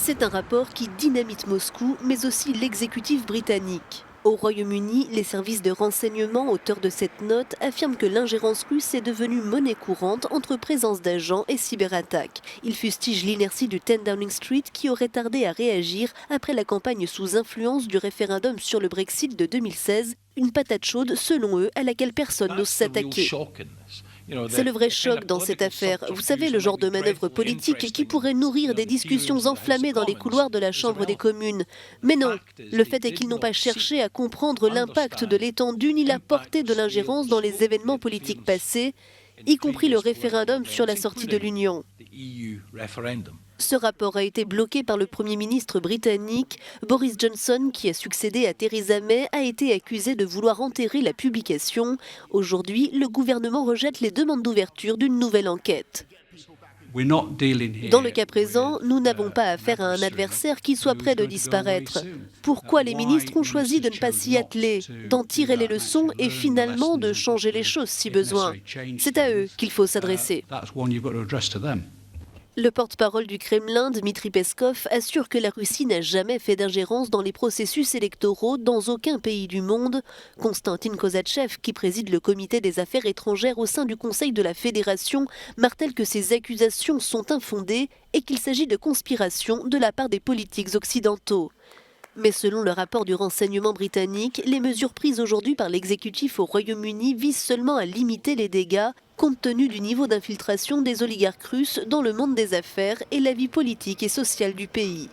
C'est un rapport qui dynamite Moscou, mais aussi l'exécutif britannique. Au Royaume-Uni, les services de renseignement auteurs de cette note affirment que l'ingérence russe est devenue monnaie courante entre présence d'agents et cyberattaques. Ils fustigent l'inertie du 10 Downing Street qui aurait tardé à réagir après la campagne sous influence du référendum sur le Brexit de 2016, une patate chaude selon eux à laquelle personne n'ose s'attaquer. C'est le vrai choc dans cette affaire. Vous savez, le genre de manœuvre politique qui pourrait nourrir des discussions enflammées dans les couloirs de la Chambre des communes. Mais non, le fait est qu'ils n'ont pas cherché à comprendre l'impact de l'étendue ni la portée de l'ingérence dans les événements politiques passés, y compris le référendum sur la sortie de l'Union. Ce rapport a été bloqué par le Premier ministre britannique. Boris Johnson, qui a succédé à Theresa May, a été accusé de vouloir enterrer la publication. Aujourd'hui, le gouvernement rejette les demandes d'ouverture d'une nouvelle enquête. Dans le cas présent, nous n'avons pas affaire à un adversaire qui soit prêt de disparaître. Pourquoi les ministres ont choisi de ne pas s'y atteler, d'en tirer les leçons et finalement de changer les choses si besoin? C'est à eux qu'il faut s'adresser. Le porte-parole du Kremlin, Dmitri Peskov, assure que la Russie n'a jamais fait d'ingérence dans les processus électoraux dans aucun pays du monde. Konstantin Kosachev, qui préside le comité des affaires étrangères au sein du Conseil de la Fédération, martèle que ces accusations sont infondées et qu'il s'agit de conspiration de la part des politiques occidentaux. Mais selon le rapport du renseignement britannique, les mesures prises aujourd'hui par l'exécutif au Royaume-Uni visent seulement à limiter les dégâts, compte tenu du niveau d'infiltration des oligarques russes dans le monde des affaires et la vie politique et sociale du pays.